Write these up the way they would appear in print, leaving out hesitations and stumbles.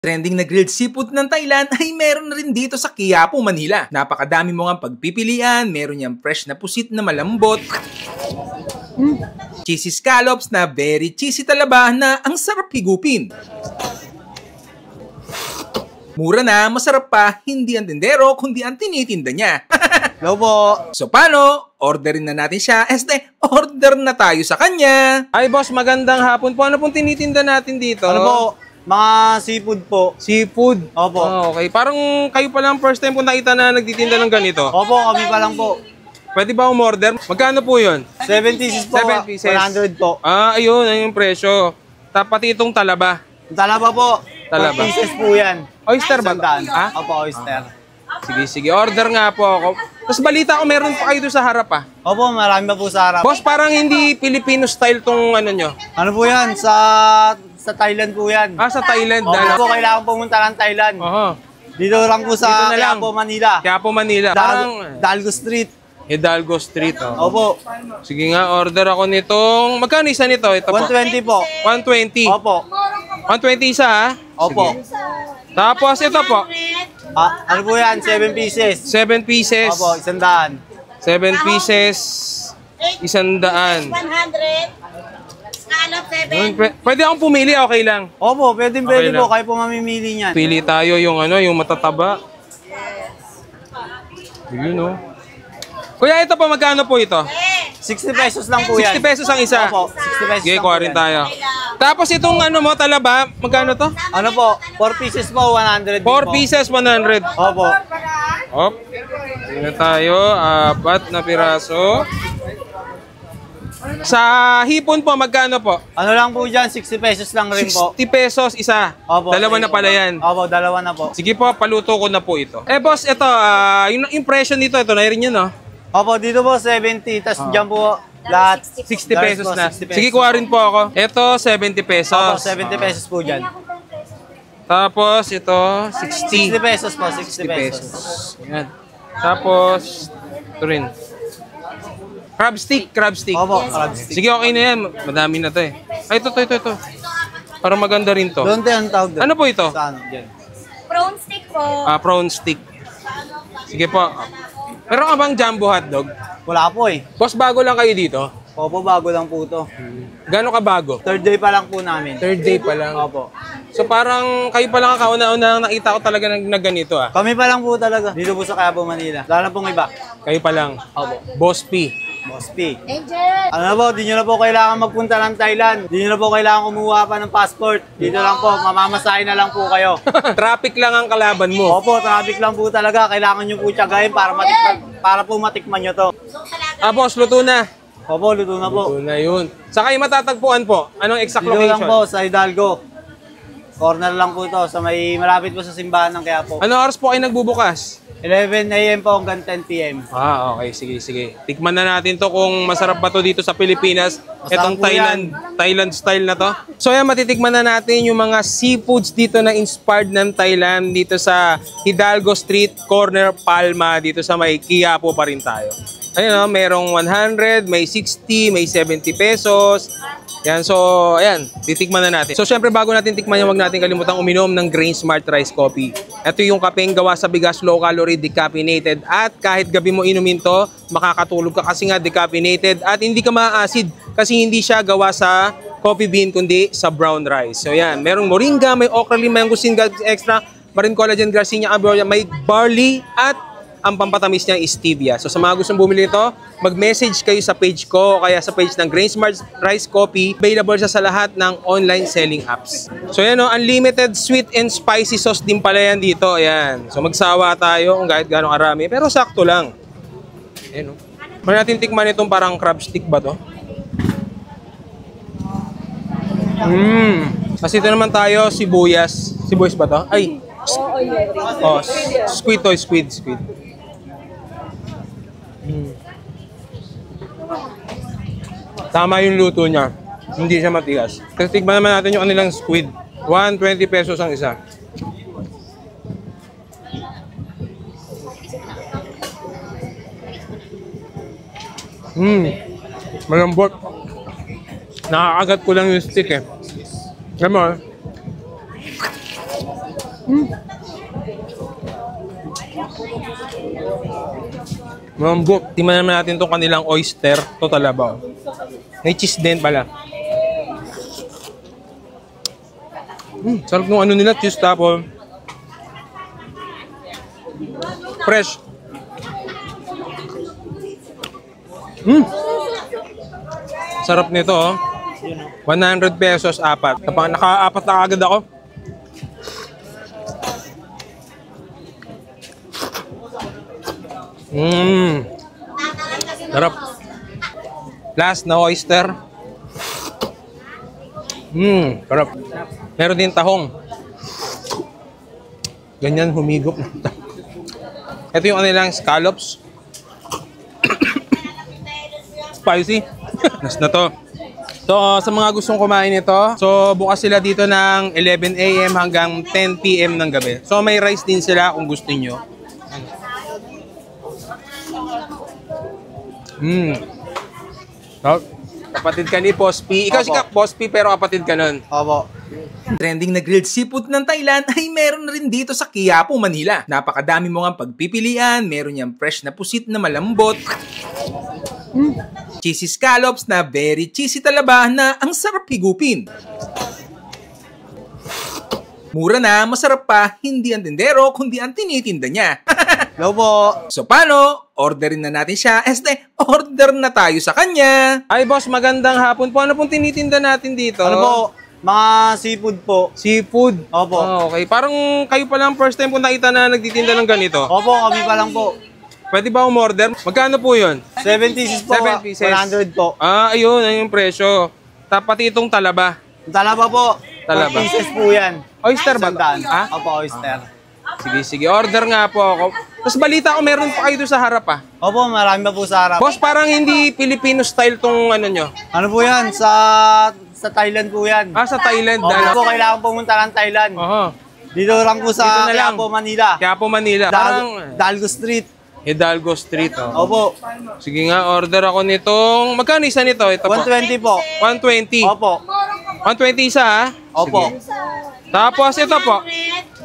Trending na grilled seafood ng Thailand ay meron na rin dito sa Quiapo, Manila. Napakadami mo nga pagpipilian, meron niyang fresh na pusit na malambot, cheesy scallops na very cheesy talaba na ang sarap higupin. Mura na, masarap pa, hindi ang tindero kundi ang tinitinda niya. Hello po. So paano? Orderin na natin siya. Order na tayo sa kanya. Ay boss, magandang hapon po. Ano pong tinitinda natin dito? Ano po? Mga seafood po. Seafood? Opo. Oh, okay. Parang kayo pa lang first time po nakita na nagtitinda ng ganito. Opo, kami pa lang po. Pwede ba umorder? Magkano po yun? 7 pieces po. 7 pieces. 100 po. Ayun yung presyo. Pati itong talaba. Talaba po. Talaba. 4 pieces po yan. Oyster ba? Opo, oyster. Sige. Order nga po ako. Tapos balita ko meron pa kayo doon sa harap ah. Opo, marami pa po sa harap. Boss, parang hindi Filipino style tong ano nyo. Ano po yan? Sa Thailand po yan. Sa Thailand. Opo po, kailangan pumunta ng Thailand. Dito lang po sa Quiapo, Manila. Quiapo, Manila. Dalgo Street. Hidalgo Street. Opo. Sige nga, order ako nitong... Magkano isa nito? Ito 120 po. 120. Opo. 120 isa ha? Opo. Sige. Tapos ito po. Ano po yan? 7 pieces. 7 pieces. Opo, 100. 7 pieces. 100. 100. Scallop 7. Pwede akong pumili, okay lang. Opo, pwede Okay po. lang. Kayo po mamimili niyan. Pili tayo yung yung matataba. Yun oh. Kuya, ito po, magkano po ito? 60 pesos lang po yan. 60 pesos ang isa. Opo, 60 pesos Okay, lang kuha po rin yan. tayo. Tapos itong mo, talaba, magkano to? Ano po? 4 pieces po, 100 din 4 po. pieces, 100. Opo. Hop. Tingnan tayo, 4 na piraso. Sa hipon po, magkano po? Ano lang po dyan, 60 pesos lang rin po. 60 pesos isa. Opo. Dalawa na pala yan. Opo, dalawa na po. Sige po, paluto ko na po ito. Boss, ito, yung impression nito, ito na rin yun, no? Opo, dito po 70, tapos dyan po lahat 60 pesos na. 60 pesos. Sige, kuha rin po ako. Ito, 70 pesos. Opo, 70 pesos po dyan. Tapos, ito, 60 60. pesos po, 60 pesos. Yan. Tapos, ito rin. Crab stick. Opo, crab stick. Sige, okay na yan. Madami na to eh. Ay, ito. Parang maganda rin to. Doon tayo ang tawag doon. Ano po ito? Sa ano, dyan. Prawn stick po. Prawn stick. Sige po. Meron ka bang jumbo hotdog? Wala po eh. Boss, bago lang kayo dito? Opo, bago lang po ito. Gano'n ka bago? 3rd day pa lang po namin. 3rd day pa lang. Opo. So parang kayo pa lang kauna-una nakita ko talaga na ganito ah. Kami pa lang po talaga. Dito po sa Quiapo, Manila. Wala na pong iba. Kayo pa lang. Opo. Boss P. Boss P. Angel. Ano na po, di nyo na po kailangan magpunta ng Thailand. Di nyo na po kailangan kumuha pa ng passport. Dito lang po, mamamasahin na lang po kayo. Traffic lang ang kalaban mo. Opo, traffic lang po talaga. Kailangan nyo po tiyagayin para po matikman nyo to. Boss, luto na. Opo, luto na po. Luto na yun. Sa kayo matatagpuan po? Anong exact Dito lang location? po, sa Hidalgo. Corner lang po to, sa may malapit po sa simbahan ng Quiapo. Ano oras po kayo nagbubukas? 11 a.m. po hanggang 10 p.m. Okay. Sige. Tikman na natin to kung masarap ba to dito sa Pilipinas. Itong po Thailand style na to. So yan, matitikman na natin yung mga seafoods dito na inspired ng Thailand dito sa Hidalgo Street, Corner, Palma, dito sa may Quiapo pa rin tayo. Ayun, merong 100, may 60, may 70 pesos. Yan, so, ayan, titikman na natin. So, syempre, bago natin tikman yan, huwag natin kalimutang uminom ng Grain Smart Rice Coffee. Ito yung kapeng gawa sa bigas, low calorie, decaffeinated. At kahit gabi mo inumin to, makakatulog ka kasi nga decaffeinated. At hindi ka ma-acid kasi hindi siya gawa sa coffee bean, kundi sa brown rice. So, yan, merong moringa, may okra, mangosteen extra, marine collagen, Garcinia ambrosia, may barley, at ang pampatamis niya is stevia. So sa mga gustong bumili nito, mag-message kayo sa page ko o kaya sa page ng Grain Smart Rice Coffee. Available siya sa lahat ng online selling apps. So yan o, unlimited sweet and spicy sauce din pala yan dito. Ayan. So magsawa tayo kung kahit gano'ng karami. Pero sakto lang. Ayan o. Mali natin tikman itong parang crab stick ba to? Kasi ito naman tayo, sibuyas. Sibuyas ba to? Ay! Squid to, squid. Tama yung luto niya. Hindi siya matigas. Kasi tignan naman natin yung kanilang squid. 120 pesos ang isa. Malambot. Nakakagat ko lang yung stick eh. Alam mo, Mambot. Tingnan naman natin itong kanilang oyster. Ito talaba. May cheese din pala. Sarap nung ano nila, cheese tapos fresh. Sarap nito, oh. 100 pesos, apat. Naka-apat na agad ako. Sarap. Last na oyster. Sarap. Meron din tahong. Ganyan, humigop na. Ito yung kanilang scallops. Spicy. Nas na to. So, sa mga gustong kumain nito, so bukas sila dito ng 11 AM hanggang 10 PM ng gabi. So, may rice din sila kung gusto nyo. So, kapatid ka ni Boss P. Ikaw si Boss P pero kapatid ka nun. Opo. Trending na grilled seafood ng Thailand ay meron na rin dito sa Quiapo, Manila. Napakadami mo nga pagpipilian, meron niyang fresh na pusit na malambot. Cheesy scallops na very cheesy talaba na ang sarap higupin. Mura na, masarap pa, hindi ang tindero kundi ang tinitinda niya. Hello po. So paano? Orderin na natin siya. Order na tayo sa kanya. Ay boss, magandang hapon po. Ano pong tinitinda natin dito? Ano po? Mga seafood po. Seafood? Opo. Oh, okay. Parang kayo pa lang first time po nakita na nagtitinda ng ganito. Opo, kami pa lang po. Pwede ba umorder? Magkano po yun? 7 pieces po. 7 pieces. 100 po. Ah, ayun. Ayun yung presyo. Tapos itong talaba. Talaba po. Talaba. 4 pieces po yan. Oyster ba? Sandaan. Ah? Opo, oyster. Sige. Order nga po ako. Tapos balita ko meron pa kayo doon sa harap ah. Opo, marami pa po sa harap. Boss, parang hindi Filipino style tong ano nyo. Ano po yan? Sa Thailand po yan. Ah, sa Thailand. Opo po, kailangan pumunta ng Thailand. Oho. Dito lang po Dito sa na lang. Quiapo, Manila. Quiapo, Manila. Parang Dalgo Street. Hidalgo Street. Oh. Opo. Sige nga, order ako nitong... Magkano isa nito? Ito po. 120 po. 120. Opo. 120 isa ha? Opo. Sige. Tapos ito po.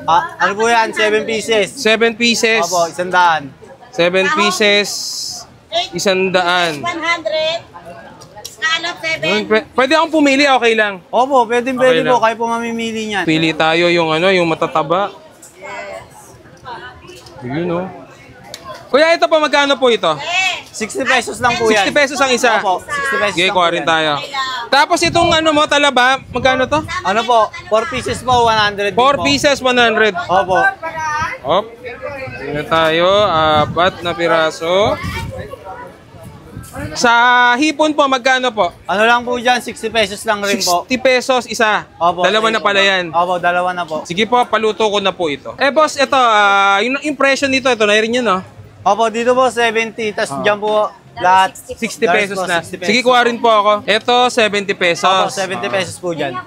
Ano po yan? 7 pieces. 7 pieces. Opo, 100. 7 pieces. 100. 100. Scallop 7. Pwede akong pumili, okay lang. Opo, pwede Okay po. lang. Kayo po mamimili niyan. Pili tayo yung ano, yung matataba. Yun oh. Kuya, ito po, magkano po ito? 60 pesos lang po yan. 60 pesos ang isa. Opo, 60 pesos Sige, lang po kuha rin yan. tayo. Tapos itong ano mo, talaba, magkano to? Ano po? 4 pieces po, 100 din 4 po. pieces, 100. Opo. Hop. Tingnan tayo, 4 na piraso. Sa hipon po, magkano po? Ano lang po dyan? 60 pesos lang rin po. 60 pesos isa. Opo. Dalawa na pala yan. Opo, dalawa na po. Sige po, paluto ko na po ito. Boss, ito, yung impression nito, ito na rin yun, no? Opo, dito po 70. Tapos dyan po lahat 60 pesos na. 60 pesos. Sige, kuha rin po ako. Ito, 70 pesos. Opo, 70 pesos po dyan.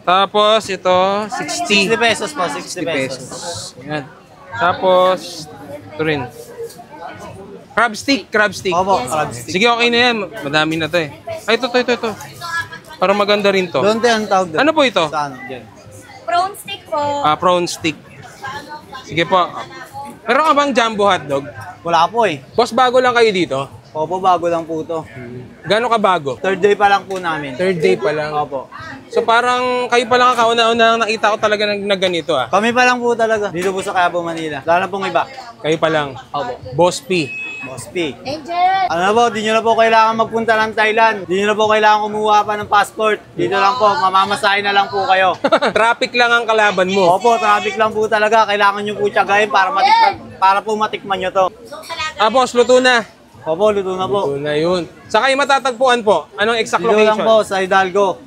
Tapos, ito, 60 60 pesos po, 60 pesos. pesos. Yan. Tapos, ito rin. Crab stick. Opo, crab stick. Sige, okay na yan. Madami na to eh. Ay, ito. Para maganda rin to. Doon tayo ang tawag doon. Ano po ito? Saan? Dyan. Prawn stick po. Prawn stick. Sige po. Meron ka bang jumbo hotdog? Wala po eh. Boss, bago lang kayo dito? Opo, bago lang po to. Gano'n ka bago? 3rd day pa lang po namin. 3rd day pa lang. Opo. So parang kayo pa lang ang kauna-una nakita ko talaga na ganito ah. Kami pa lang po talaga. Dito po sa Quiapo, Manila. Wala na pong iba. Kayo pa lang. Opo. Boss P. Boss P. Angel. Ano na po, di nyo na po kailangan magpunta ng Thailand. Di nyo na po kailangan kumuha pa ng passport. Dito lang po, mamamasahin na lang po kayo. Traffic lang ang kalaban mo. Opo, traffic lang po talaga. Kailangan nyo po tiyagayin para po matikman nyo to. Boss, luto na. Opo, luto na po. Luto na yun. Sa kayo matatagpuan po? Anong exact Dito lang location? po sa Hidalgo.